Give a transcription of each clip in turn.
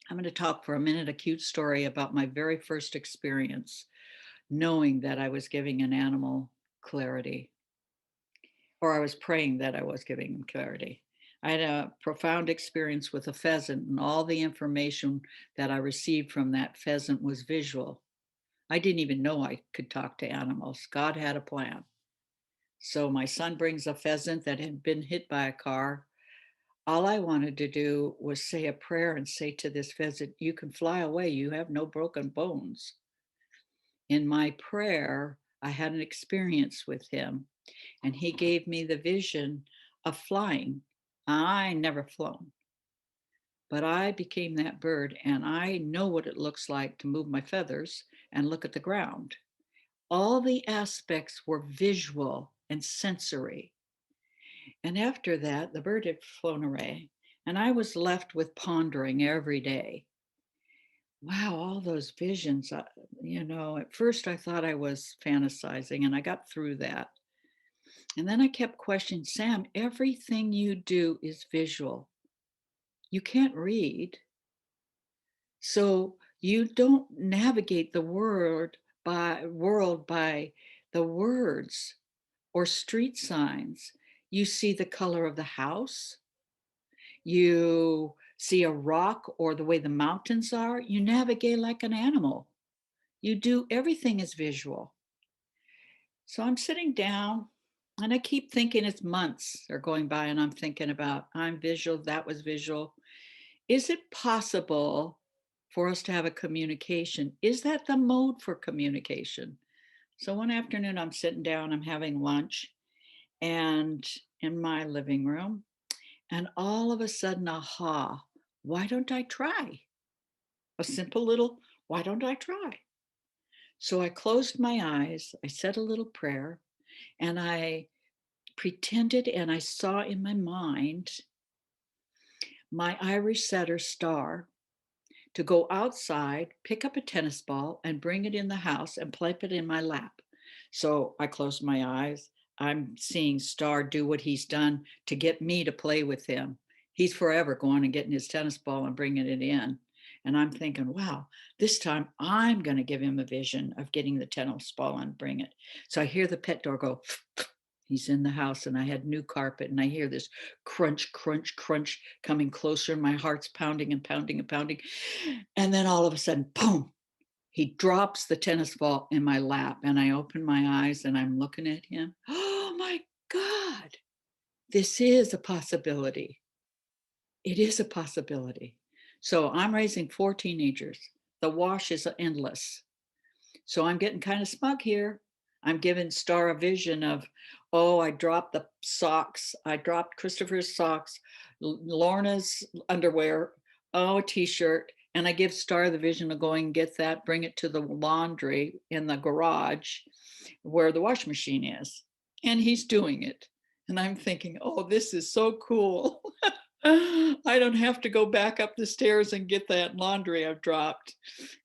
I'm going to talk for a minute, a cute story about my very first experience, knowing that I was giving an animal clarity, or I was praying that I was giving him clarity. I had a profound experience with a pheasant, and all the information that I received from that pheasant was visual. I didn't even know I could talk to animals. God had a plan. So my son brings a pheasant that had been hit by a car. All I wanted to do was say a prayer and say to this pheasant, "You can fly away. You have no broken bones." In my prayer, I had an experience with him, and he gave me the vision of flying. I never flown, but I became that bird, and I know what it looks like to move my feathers and look at the ground. All the aspects were visual and sensory. And after that, the bird had flown away, and I was left with pondering every day. Wow, all those visions. At first I thought I was fantasizing, and I got through that. And then I kept questioning, Sam, everything you do is visual. You can't read. So you don't navigate the world by the words or street signs. You see the color of the house, you see a rock or the way the mountains are, you navigate like an animal. You do everything is visual. So I'm sitting down and I keep thinking it's months are going by and I'm thinking about I'm visual, that was visual. Is it possible for us to have a communication? Is that the mode for communication? So one afternoon I'm sitting down, I'm having lunch and in my living room, and all of a sudden, aha, why don't I try? A simple little, why don't I try? So I closed my eyes, I said a little prayer, and I pretended and I saw in my mind my Irish setter star to go outside, pick up a tennis ball, and bring it in the house and plop it in my lap. So I closed my eyes. I'm seeing Star do what he's done to get me to play with him. He's forever going and getting his tennis ball and bringing it in. And I'm thinking, wow, this time I'm going to give him a vision of getting the tennis ball and bring it. So I hear the pet door go, he's in the house, and I had new carpet, and I hear this crunch, crunch, crunch coming closer, and my heart's pounding and pounding and pounding. And then all of a sudden, boom, he drops the tennis ball in my lap, and I open my eyes and I'm looking at him. Oh my God, this is a possibility. It is a possibility. So I'm raising 4 teenagers. The wash is endless. So I'm getting kind of smug here. I'm giving Star a vision of, oh, I dropped the socks. I dropped Christopher's socks, Lorna's underwear, oh, a t-shirt. And I give Star the vision of going and get that, bring it to the laundry in the garage where the wash machine is. And he's doing it. And I'm thinking, oh, this is so cool. I don't have to go back up the stairs and get that laundry I've dropped.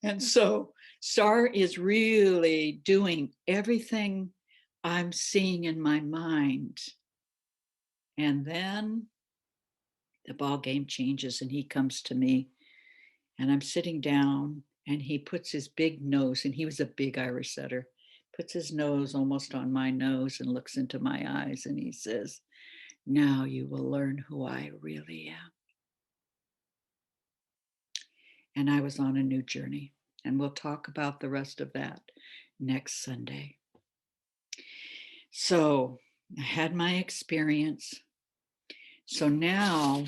And so Star is really doing everything I'm seeing in my mind. And then the ball game changes and he comes to me and I'm sitting down and he puts his big nose, and he was a big Irish setter, puts his nose almost on my nose and looks into my eyes and he says, "Now you will learn who I really am." And I was on a new journey. And we'll talk about the rest of that next Sunday. So I had my experience. So now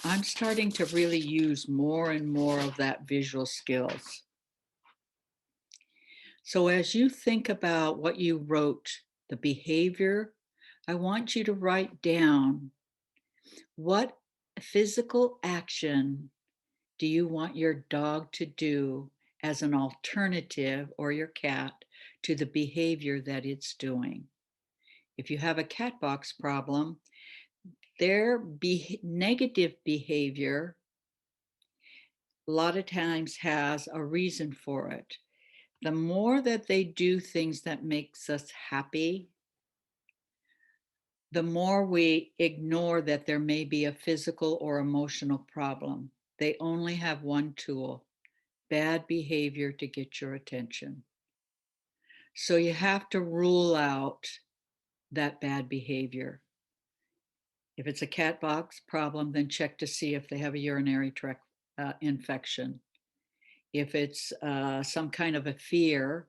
I'm starting to really use more and more of that visual skills. So as you think about what you wrote, the behavior, I want you to write down what physical action do you want your dog to do as an alternative, or your cat, to the behavior that it's doing? If you have a cat box problem, their negative behavior a lot of times has a reason for it. The more that they do things that makes us happy, the more we ignore that there may be a physical or emotional problem. They only have one tool: bad behavior to get your attention. So you have to rule out that bad behavior. If it's a cat box problem, then check to see if they have a urinary tract infection. If it's some kind of a fear,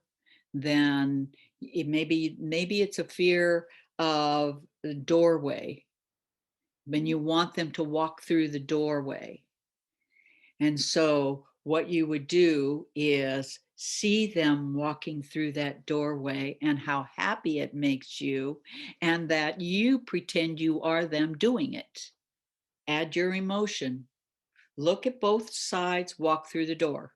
then maybe it's a fear of the doorway. When you want them to walk through the doorway. And so what you would do is see them walking through that doorway and how happy it makes you, and that you pretend you are them doing it. Add your emotion. Look at both sides, walk through the door.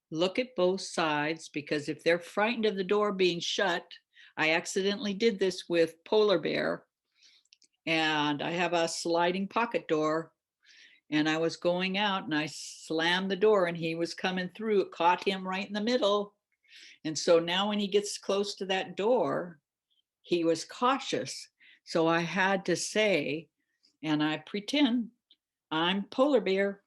Look at both sides, because if they're frightened of the door being shut, I accidentally did this with Polar Bear, and I have a sliding pocket door, and I was going out and I slammed the door and he was coming through. It caught him right in the middle. And so now when he gets close to that door, he was cautious. So I had to say, and I pretend I'm Polar Bear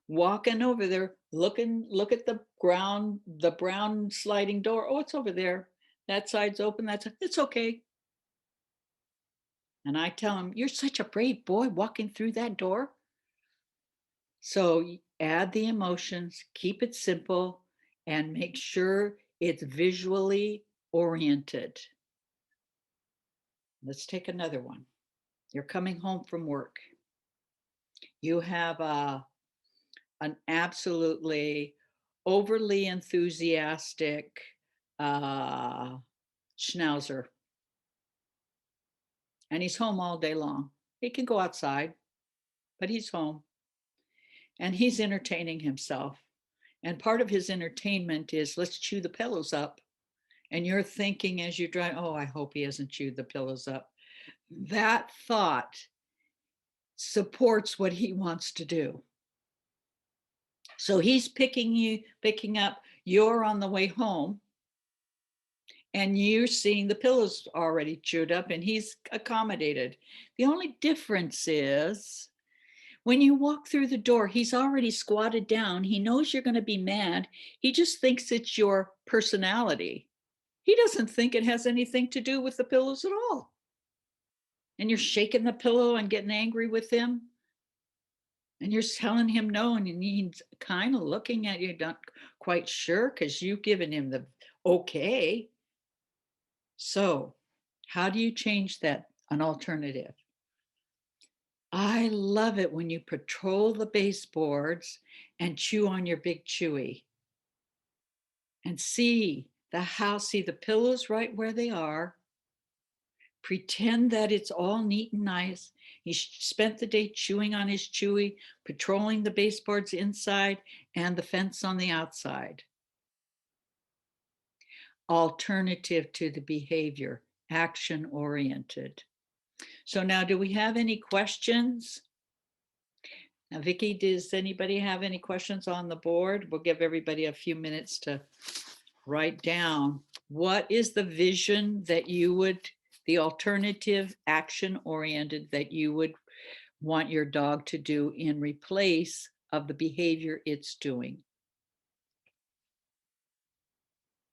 walking over there, look at the brown sliding door. Oh, it's over there. That side's open. It's okay. And I tell him, you're such a brave boy walking through that door. So add the emotions, keep it simple, and make sure it's visually oriented. Let's take another one. You're coming home from work. You have an absolutely overly enthusiastic uh, schnauzer, and he's home all day long. He can go outside, but he's home and he's entertaining himself. And part of his entertainment is, let's chew the pillows up. And you're thinking as you drive, oh, I hope he hasn't chewed the pillows up. That thought supports what he wants to do. So he's picking up, you're on the way home, and you're seeing the pillows already chewed up, and he's accommodated. The only difference is when you walk through the door, he's already squatted down. He knows you're going to be mad. He just thinks it's your personality. He doesn't think it has anything to do with the pillows at all. And you're shaking the pillow and getting angry with him. And you're telling him no, and he's kind of looking at you, not quite sure, because you've given him the okay. So how do you change that? An alternative. I love it when you patrol the baseboards and chew on your big chewy and see the house, see the pillows right where they are. Pretend that it's all neat and nice. He spent the day chewing on his chewy, patrolling the baseboards inside and the fence on the outside. Alternative to the behavior, action oriented. So now, do we have any questions? Now, Vicky, does anybody have any questions on the board? We'll give everybody a few minutes to write down. What is the vision that you would, the alternative action oriented that you would want your dog to do in replace of the behavior it's doing?